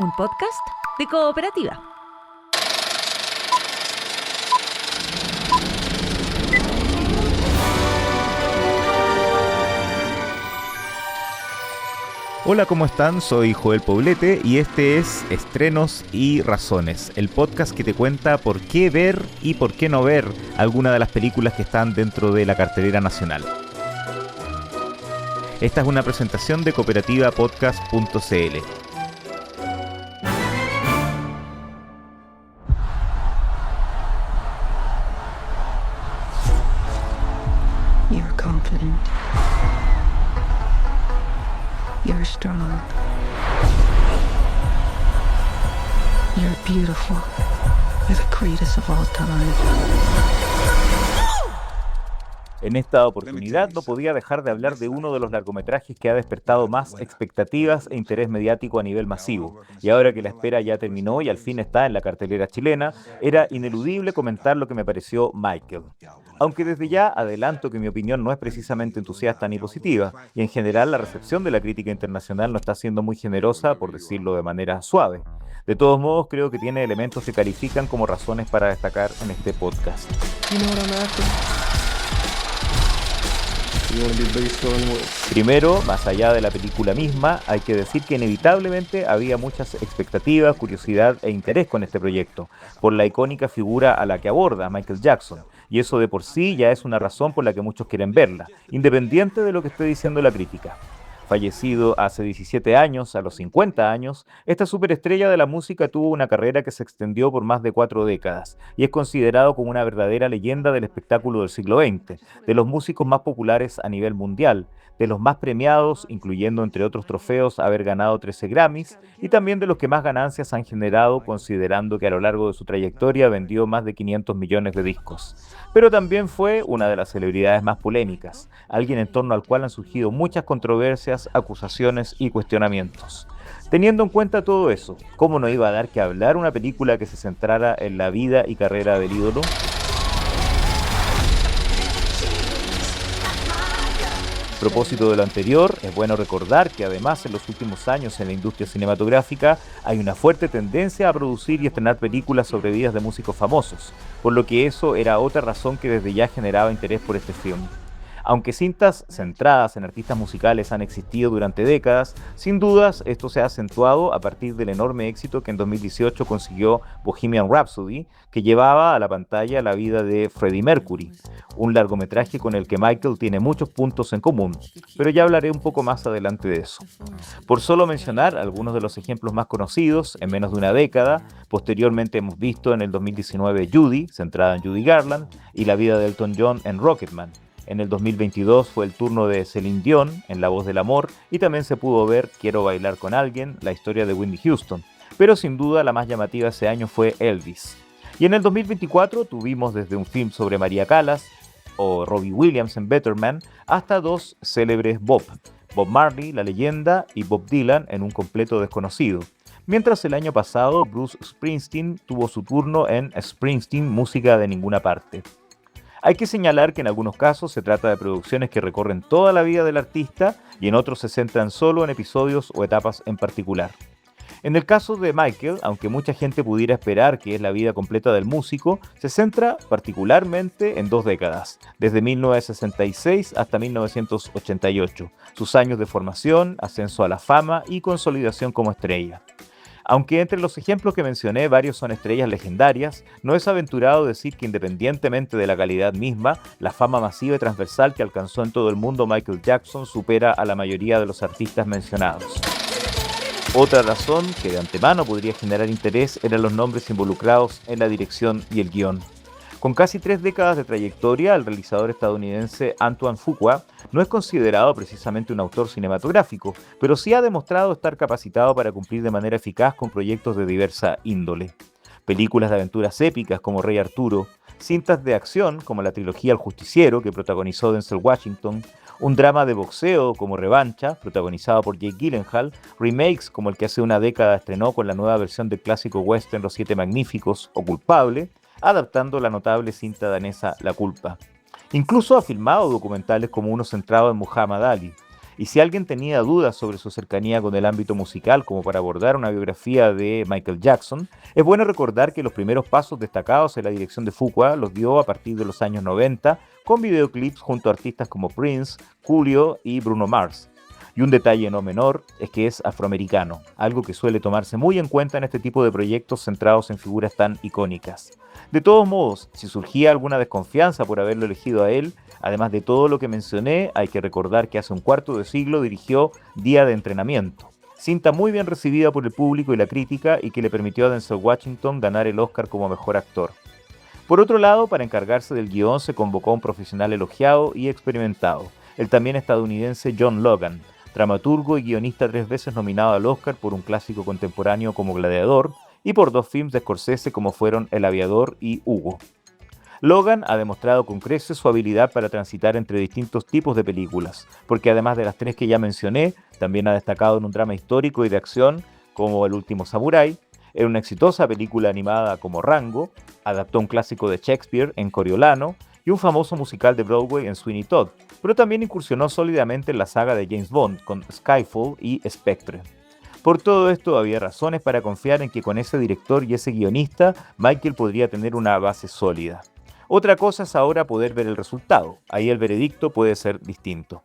un podcast de Cooperativa. Hola, ¿cómo están? Soy Joel Poblete y este es Estrenos y Razones, el podcast que te cuenta por qué ver y por qué no ver alguna de las películas que están dentro de la cartelera nacional. Esta es una presentación de cooperativapodcast.cl. You're confident. You're strong. You're beautiful. You're the greatest of all time. En esta oportunidad no podía dejar de hablar de uno de los largometrajes que ha despertado más expectativas e interés mediático a nivel masivo. Y ahora que la espera ya terminó y al fin está en la cartelera chilena, era ineludible comentar lo que me pareció Michael. Aunque desde ya adelanto que mi opinión no es precisamente entusiasta ni positiva, y en general la recepción de la crítica internacional no está siendo muy generosa, por decirlo de manera suave. De todos modos, creo que tiene elementos que califican como razones para destacar en este podcast. Primero, más allá de la película misma, hay que decir que inevitablemente había muchas expectativas, curiosidad e interés con este proyecto, por la icónica figura a la que aborda Michael Jackson, y eso de por sí ya es una razón por la que muchos quieren verla, independiente de lo que esté diciendo la crítica. Fallecido hace 17 años, a los 50 años, esta superestrella de la música tuvo una carrera que se extendió por más de 4 décadas y es considerado como una verdadera leyenda del espectáculo del siglo XX, de los músicos más populares a nivel mundial, de los más premiados, incluyendo entre otros trofeos haber ganado 13 Grammys, y también de los que más ganancias han generado, considerando que a lo largo de su trayectoria vendió más de 500 millones de discos. Pero también fue una de las celebridades más polémicas, alguien en torno al cual han surgido muchas controversias, acusaciones y cuestionamientos. Teniendo en cuenta todo eso, ¿cómo no iba a dar que hablar una película que se centrara en la vida y carrera del ídolo? A propósito de lo anterior, es bueno recordar que además en los últimos años en la industria cinematográfica hay una fuerte tendencia a producir y estrenar películas sobre vidas de músicos famosos, por lo que eso era otra razón que desde ya generaba interés por este film. Aunque cintas centradas en artistas musicales han existido durante décadas, sin dudas esto se ha acentuado a partir del enorme éxito que en 2018 consiguió Bohemian Rhapsody, que llevaba a la pantalla la vida de Freddie Mercury, un largometraje con el que Michael tiene muchos puntos en común, pero ya hablaré un poco más adelante de eso. Por solo mencionar algunos de los ejemplos más conocidos, en menos de una década, posteriormente hemos visto en el 2019 Judy, centrada en Judy Garland, y la vida de Elton John en Rocketman. En el 2022 fue el turno de Celine Dion en La Voz del Amor y también se pudo ver Quiero bailar con alguien, la historia de Whitney Houston. Pero sin duda la más llamativa ese año fue Elvis. Y en el 2024 tuvimos desde un film sobre María Callas o Robbie Williams en Better Man hasta dos célebres Bob Marley, la leyenda, y Bob Dylan en Un completo desconocido. Mientras el año pasado Bruce Springsteen tuvo su turno en Springsteen, música de ninguna parte. Hay que señalar que en algunos casos se trata de producciones que recorren toda la vida del artista y en otros se centran solo en episodios o etapas en particular. En el caso de Michael, aunque mucha gente pudiera esperar que es la vida completa del músico, se centra particularmente en 2 décadas, desde 1966 hasta 1988, sus años de formación, ascenso a la fama y consolidación como estrella. Aunque entre los ejemplos que mencioné varios son estrellas legendarias, no es aventurado decir que independientemente de la calidad misma, la fama masiva y transversal que alcanzó en todo el mundo Michael Jackson supera a la mayoría de los artistas mencionados. Otra razón que de antemano podría generar interés eran los nombres involucrados en la dirección y el guión. Con casi 3 décadas de trayectoria, el realizador estadounidense Antoine Fuqua no es considerado precisamente un autor cinematográfico, pero sí ha demostrado estar capacitado para cumplir de manera eficaz con proyectos de diversa índole. Películas de aventuras épicas como Rey Arturo, cintas de acción como la trilogía El Justiciero, que protagonizó Denzel Washington, un drama de boxeo como Revancha, protagonizado por Jake Gyllenhaal, remakes como el que hace una década estrenó con la nueva versión del clásico western Los Siete Magníficos o Culpable, adaptando la notable cinta danesa La Culpa. Incluso ha filmado documentales como uno centrado en Muhammad Ali. Y si alguien tenía dudas sobre su cercanía con el ámbito musical como para abordar una biografía de Michael Jackson, es bueno recordar que los primeros pasos destacados en la dirección de Fuqua los dio a partir de los años 90 con videoclips junto a artistas como Prince, Julio y Bruno Mars. Y un detalle no menor es que es afroamericano, algo que suele tomarse muy en cuenta en este tipo de proyectos centrados en figuras tan icónicas. De todos modos, si surgía alguna desconfianza por haberlo elegido a él, además de todo lo que mencioné, hay que recordar que hace un cuarto de siglo dirigió Día de Entrenamiento, cinta muy bien recibida por el público y la crítica y que le permitió a Denzel Washington ganar el Oscar como mejor actor. Por otro lado, para encargarse del guión se convocó a un profesional elogiado y experimentado, el también estadounidense John Logan, dramaturgo y guionista 3 veces nominado al Oscar por un clásico contemporáneo como Gladiador y por 2 films de Scorsese como fueron El Aviador y Hugo. Logan ha demostrado con creces su habilidad para transitar entre distintos tipos de películas, porque además de las 3 que ya mencioné, también ha destacado en un drama histórico y de acción como El Último Samurái, en una exitosa película animada como Rango, adaptó un clásico de Shakespeare en Coriolano y un famoso musical de Broadway en Sweeney Todd, pero también incursionó sólidamente en la saga de James Bond con Skyfall y Spectre. Por todo esto había razones para confiar en que con ese director y ese guionista Michael podría tener una base sólida. Otra cosa es ahora poder ver el resultado, ahí el veredicto puede ser distinto.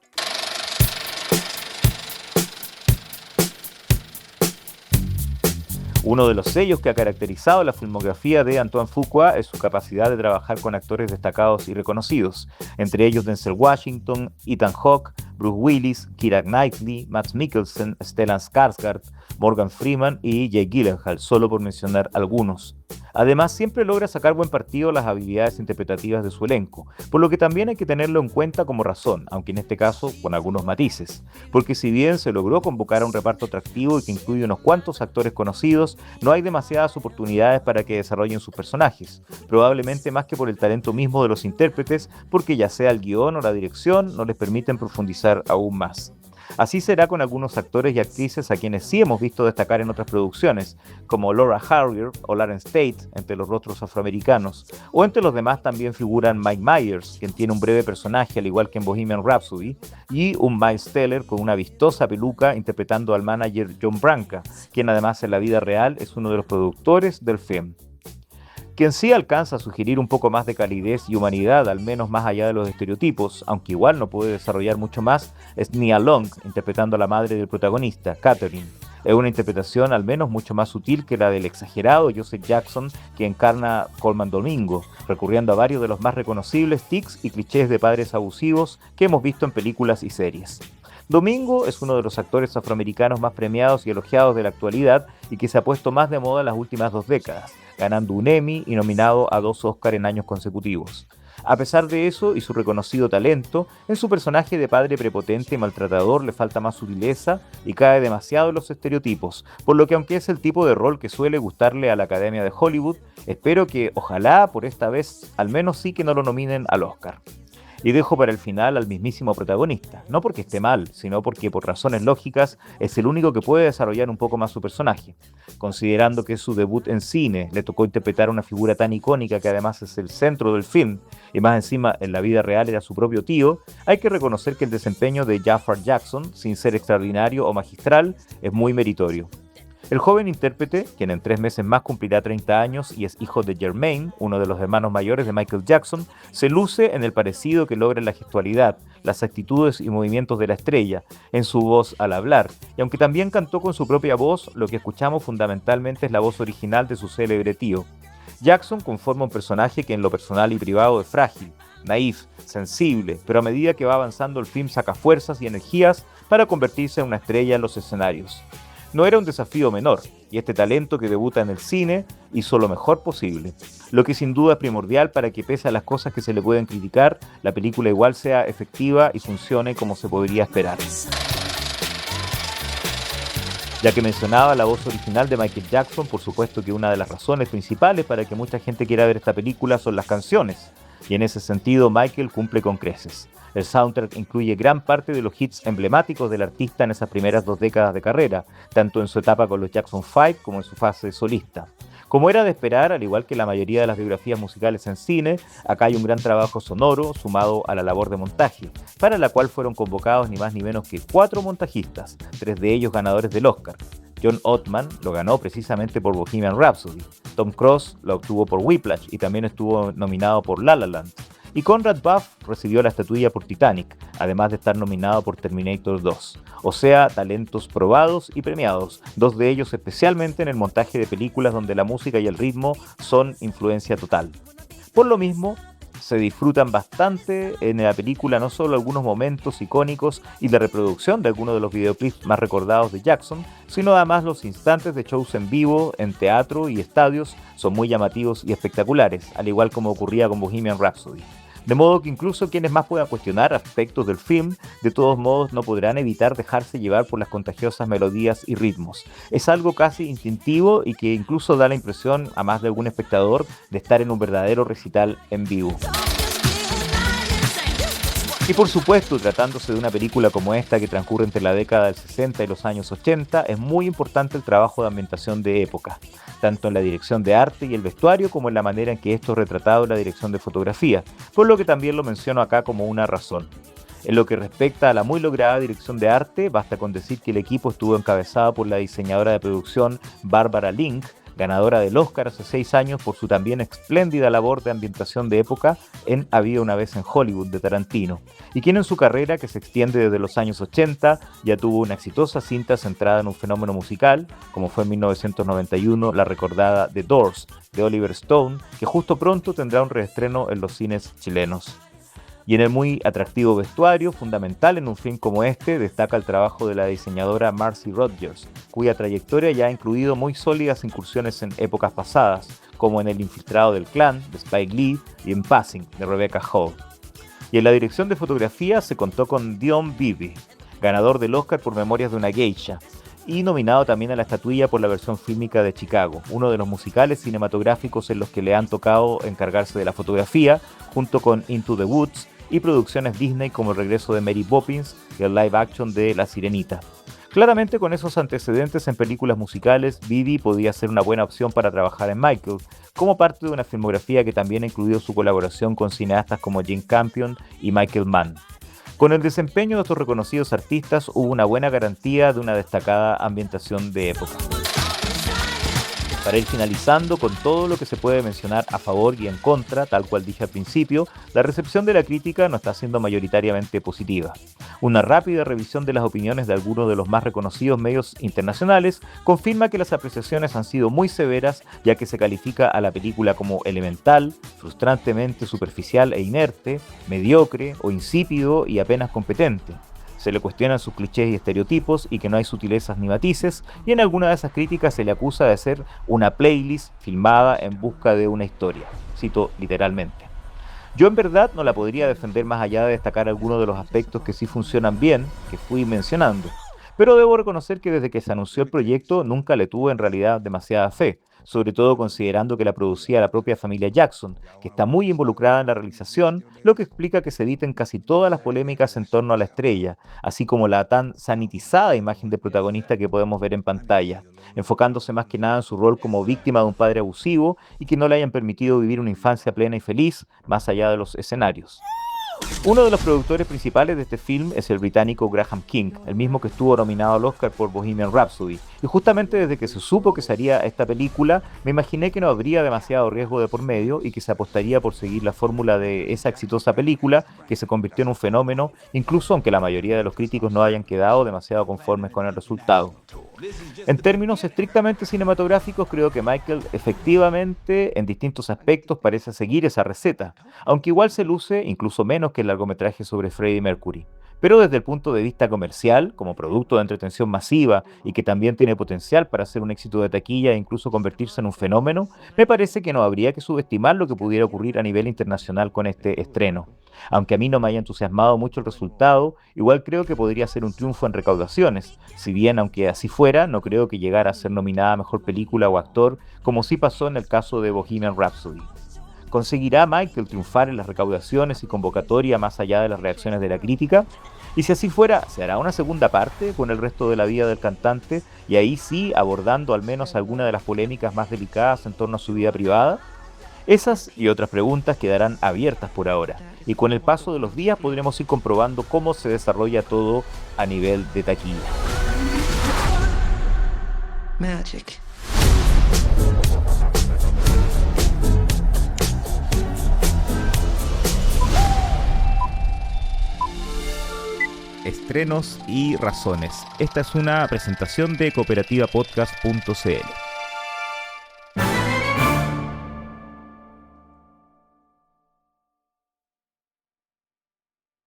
Uno de los sellos que ha caracterizado la filmografía de Antoine Fuqua es su capacidad de trabajar con actores destacados y reconocidos, entre ellos Denzel Washington, Ethan Hawke, Bruce Willis, Keira Knightley, Mads Mikkelsen, Stellan Skarsgård, Morgan Freeman y Jake Gyllenhaal, solo por mencionar algunos. Además, siempre logra sacar buen partido las habilidades interpretativas de su elenco, por lo que también hay que tenerlo en cuenta como razón, aunque en este caso con algunos matices, porque si bien se logró convocar a un reparto atractivo y que incluye unos cuantos actores conocidos, no hay demasiadas oportunidades para que desarrollen sus personajes, probablemente más que por el talento mismo de los intérpretes, porque ya sea el guión o la dirección no les permiten profundizar aún más. Así será con algunos actores y actrices a quienes sí hemos visto destacar en otras producciones, como Laura Harrier o Lauren Tate, entre los rostros afroamericanos, o entre los demás también figuran Mike Myers, quien tiene un breve personaje al igual que en Bohemian Rhapsody, y un Miles Teller con una vistosa peluca interpretando al manager John Branca, quien además en la vida real es uno de los productores del film. Quien sí alcanza a sugerir un poco más de calidez y humanidad, al menos más allá de los estereotipos, aunque igual no puede desarrollar mucho más, es Nia Long, interpretando a la madre del protagonista, Catherine. Es una interpretación al menos mucho más sutil que la del exagerado Joseph Jackson que encarna Colman Domingo, recurriendo a varios de los más reconocibles tics y clichés de padres abusivos que hemos visto en películas y series. Domingo es uno de los actores afroamericanos más premiados y elogiados de la actualidad y que se ha puesto más de moda en las últimas 2 décadas, ganando un Emmy y nominado a 2 Oscar en años consecutivos. A pesar de eso y su reconocido talento, en su personaje de padre prepotente y maltratador le falta más sutileza y cae demasiado en los estereotipos, por lo que aunque es el tipo de rol que suele gustarle a la Academia de Hollywood, espero que, ojalá por esta vez, al menos sí que no lo nominen al Oscar. Y dejo para el final al mismísimo protagonista, no porque esté mal, sino porque por razones lógicas es el único que puede desarrollar un poco más su personaje. Considerando que es su debut en cine, le tocó interpretar una figura tan icónica que además es el centro del film, y más encima en la vida real era su propio tío, hay que reconocer que el desempeño de Jafar Jackson, sin ser extraordinario o magistral, es muy meritorio. El joven intérprete, quien en 3 meses más cumplirá 30 años y es hijo de Jermaine, uno de los hermanos mayores de Michael Jackson, se luce en el parecido que logra en la gestualidad, las actitudes y movimientos de la estrella, en su voz al hablar, y aunque también cantó con su propia voz, lo que escuchamos fundamentalmente es la voz original de su célebre tío. Jackson conforma un personaje que en lo personal y privado es frágil, naif, sensible, pero a medida que va avanzando el film saca fuerzas y energías para convertirse en una estrella en los escenarios. No era un desafío menor, y este talento que debuta en el cine hizo lo mejor posible, lo que sin duda es primordial para que pese a las cosas que se le pueden criticar, la película igual sea efectiva y funcione como se podría esperar. Ya que mencionaba la voz original de Michael Jackson, por supuesto que una de las razones principales para que mucha gente quiera ver esta película son las canciones, y en ese sentido Michael cumple con creces. El soundtrack incluye gran parte de los hits emblemáticos del artista en esas primeras 2 décadas de carrera, tanto en su etapa con los Jackson 5 como en su fase solista. Como era de esperar, al igual que la mayoría de las biografías musicales en cine, acá hay un gran trabajo sonoro sumado a la labor de montaje, para la cual fueron convocados ni más ni menos que 4 montajistas, 3 de ellos ganadores del Oscar. John Ottman lo ganó precisamente por Bohemian Rhapsody, Tom Cruise lo obtuvo por Whiplash y también estuvo nominado por La La Land, y Conrad Buff recibió la estatuilla por Titanic, además de estar nominado por Terminator 2. O sea, talentos probados y premiados, 2 de ellos especialmente en el montaje de películas donde la música y el ritmo son influencia total. Por lo mismo, se disfrutan bastante en la película no solo algunos momentos icónicos y la reproducción de algunos de los videoclips más recordados de Jackson, sino además los instantes de shows en vivo, en teatro y estadios son muy llamativos y espectaculares, al igual como ocurría con Bohemian Rhapsody. De modo que incluso quienes más puedan cuestionar aspectos del film, de todos modos no podrán evitar dejarse llevar por las contagiosas melodías y ritmos. Es algo casi instintivo y que incluso da la impresión a más de algún espectador de estar en un verdadero recital en vivo. Y por supuesto, tratándose de una película como esta que transcurre entre la década del 60 y los años 80, es muy importante el trabajo de ambientación de época, tanto en la dirección de arte y el vestuario como en la manera en que esto es retratado en la dirección de fotografía, por lo que también lo menciono acá como una razón. En lo que respecta a la muy lograda dirección de arte, basta con decir que el equipo estuvo encabezado por la diseñadora de producción Barbara Link, ganadora del Oscar hace 6 años por su también espléndida labor de ambientación de época en Había una vez en Hollywood de Tarantino, y quien en su carrera, que se extiende desde los años 80, ya tuvo una exitosa cinta centrada en un fenómeno musical, como fue en 1991 la recordada The Doors, de Oliver Stone, que justo pronto tendrá un reestreno en los cines chilenos. Y en el muy atractivo vestuario, fundamental en un film como este, destaca el trabajo de la diseñadora Marcy Rodgers, cuya trayectoria ya ha incluido muy sólidas incursiones en épocas pasadas, como en El infiltrado del clan, de Spike Lee, y en Passing, de Rebecca Hall. Y en la dirección de fotografía se contó con Dion Beebe, ganador del Oscar por Memorias de una Geisha, y nominado también a la estatuilla por la versión fílmica de Chicago, uno de los musicales cinematográficos en los que le han tocado encargarse de la fotografía, junto con Into the Woods, y producciones Disney como El regreso de Mary Poppins y el live action de La Sirenita. Claramente con esos antecedentes en películas musicales, Beebe podía ser una buena opción para trabajar en Michael, como parte de una filmografía que también ha incluido su colaboración con cineastas como Jane Campion y Michael Mann. Con el desempeño de estos reconocidos artistas hubo una buena garantía de una destacada ambientación de época. Para ir finalizando con todo lo que se puede mencionar a favor y en contra, tal cual dije al principio, la recepción de la crítica no está siendo mayoritariamente positiva. Una rápida revisión de las opiniones de algunos de los más reconocidos medios internacionales confirma que las apreciaciones han sido muy severas, ya que se califica a la película como elemental, frustrantemente superficial e inerte, mediocre o insípido y apenas competente. Se le cuestionan sus clichés y estereotipos y que no hay sutilezas ni matices, y en alguna de esas críticas se le acusa de ser una playlist filmada en busca de una historia. Cito literalmente. Yo en verdad no la podría defender más allá de destacar algunos de los aspectos que sí funcionan bien, que fui mencionando. Pero debo reconocer que desde que se anunció el proyecto nunca le tuve en realidad demasiada fe, sobre todo considerando que la producía la propia familia Jackson, que está muy involucrada en la realización, lo que explica que se eviten casi todas las polémicas en torno a la estrella, así como la tan sanitizada imagen de protagonista que podemos ver en pantalla, enfocándose más que nada en su rol como víctima de un padre abusivo y que no le hayan permitido vivir una infancia plena y feliz más allá de los escenarios. Uno de los productores principales de este film es el británico Graham King, el mismo que estuvo nominado al Oscar por Bohemian Rhapsody. Y justamente desde que se supo que se haría esta película, me imaginé que no habría demasiado riesgo de por medio y que se apostaría por seguir la fórmula de esa exitosa película que se convirtió en un fenómeno, incluso aunque la mayoría de los críticos no hayan quedado demasiado conformes con el resultado. En términos estrictamente cinematográficos, creo que Michael efectivamente en distintos aspectos parece seguir esa receta, aunque igual se luce incluso menos que el largometraje sobre Freddie Mercury. Pero desde el punto de vista comercial, como producto de entretención masiva y que también tiene potencial para ser un éxito de taquilla e incluso convertirse en un fenómeno, me parece que no habría que subestimar lo que pudiera ocurrir a nivel internacional con este estreno. Aunque a mí no me haya entusiasmado mucho el resultado, igual creo que podría ser un triunfo en recaudaciones, si bien aunque así fuera, no creo que llegara a ser nominada a Mejor Película o Actor, como sí pasó en el caso de Bohemian Rhapsody. ¿Conseguirá Michael triunfar en las recaudaciones y convocatoria más allá de las reacciones de la crítica? Y si así fuera, ¿se hará una segunda parte con el resto de la vida del cantante y ahí sí abordando al menos alguna de las polémicas más delicadas en torno a su vida privada? Esas y otras preguntas quedarán abiertas por ahora, y con el paso de los días podremos ir comprobando cómo se desarrolla todo a nivel de taquilla. Magic. Estrenos y razones. Esta es una presentación de cooperativapodcast.cl.